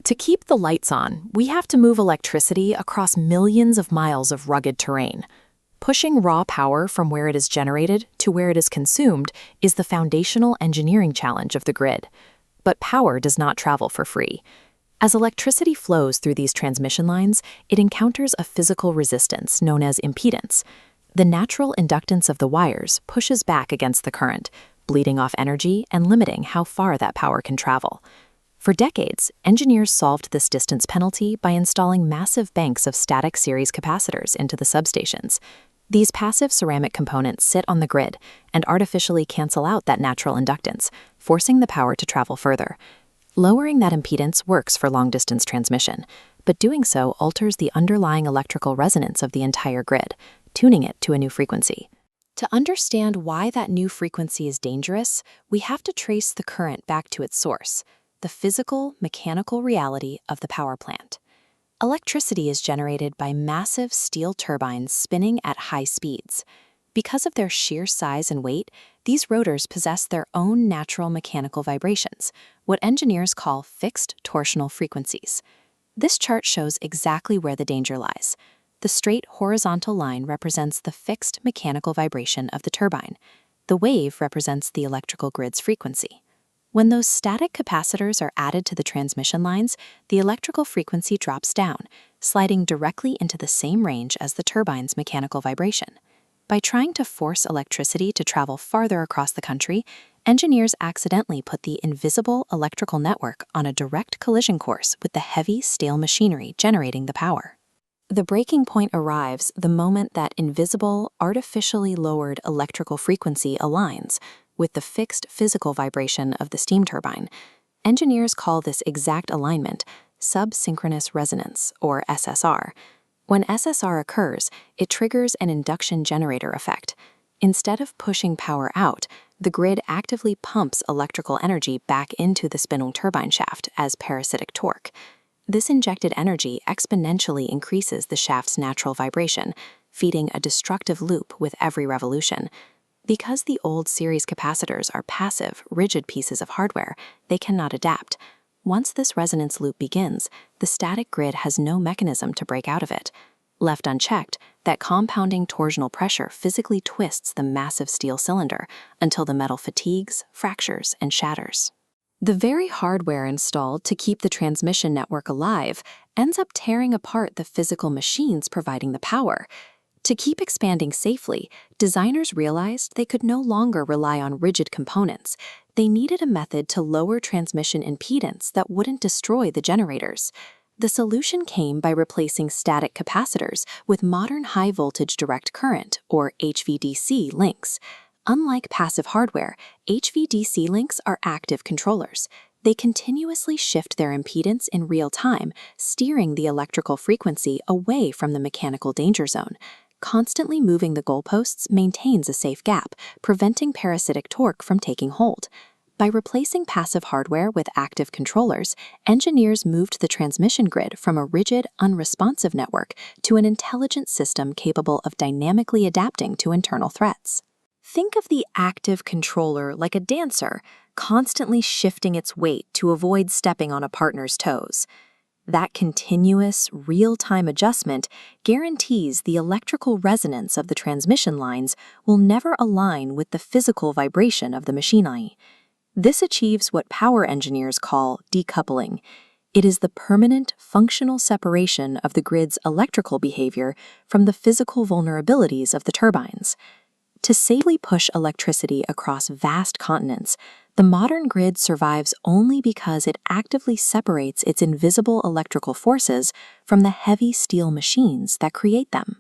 To keep the lights on, we have to move electricity across millions of miles of rugged terrain. Pushing raw power from where it is generated to where it is consumed is the foundational engineering challenge of the grid. But power does not travel for free. As electricity flows through these transmission lines, it encounters a physical resistance known as impedance. The natural inductance of the wires pushes back against the current, bleeding off energy and limiting how far that power can travel. For decades, engineers solved this distance penalty by installing massive banks of static series capacitors into the substations. These passive ceramic components sit on the grid and artificially cancel out that natural inductance, forcing the power to travel further. Lowering that impedance works for long-distance transmission, but doing so alters the underlying electrical resonance of the entire grid, tuning it to a new frequency. To understand why that new frequency is dangerous, we have to trace the current back to its source, the physical, mechanical reality of the power plant. Electricity is generated by massive steel turbines spinning at high speeds. Because of their sheer size and weight, these rotors possess their own natural mechanical vibrations, what engineers call fixed torsional frequencies. This chart shows exactly where the danger lies. The straight horizontal line represents the fixed mechanical vibration of the turbine. The wave represents the electrical grid's frequency. When those static capacitors are added to the transmission lines, the electrical frequency drops down, sliding directly into the same range as the turbine's mechanical vibration. By trying to force electricity to travel farther across the country, engineers accidentally put the invisible electrical network on a direct collision course with the heavy, stale machinery generating the power. The breaking point arrives the moment that invisible, artificially lowered electrical frequency aligns with the fixed physical vibration of the steam turbine. Engineers call this exact alignment Subsynchronous Resonance, or SSR. When SSR occurs, it triggers an induction generator effect. Instead of pushing power out, the grid actively pumps electrical energy back into the spinning turbine shaft as parasitic torque. This injected energy exponentially increases the shaft's natural vibration, feeding a destructive loop with every revolution. Because the old series capacitors are passive, rigid pieces of hardware, they cannot adapt. Once this resonance loop begins, the static grid has no mechanism to break out of it. Left unchecked, that compounding torsional pressure physically twists the massive steel cylinder until the metal fatigues, fractures, and shatters. The very hardware installed to keep the transmission network alive ends up tearing apart the physical machines providing the power. To keep expanding safely, designers realized they could no longer rely on rigid components. They needed a method to lower transmission impedance that wouldn't destroy the generators. The solution came by replacing static capacitors with modern high-voltage direct current, or HVDC, links. Unlike passive hardware, HVDC links are active controllers. They continuously shift their impedance in real time, steering the electrical frequency away from the mechanical danger zone. Constantly moving the goalposts maintains a safe gap, preventing parasitic torque from taking hold. By replacing passive hardware with active controllers, engineers moved the transmission grid from a rigid, unresponsive network to an intelligent system capable of dynamically adapting to internal threats. Think of the active controller like a dancer, constantly shifting its weight to avoid stepping on a partner's toes. That continuous, real-time adjustment guarantees the electrical resonance of the transmission lines will never align with the physical vibration of the machinery. This achieves what power engineers call decoupling. It is the permanent, functional separation of the grid's electrical behavior from the physical vulnerabilities of the turbines. To safely push electricity across vast continents, the modern grid survives only because it actively separates its invisible electrical forces from the heavy steel machines that create them.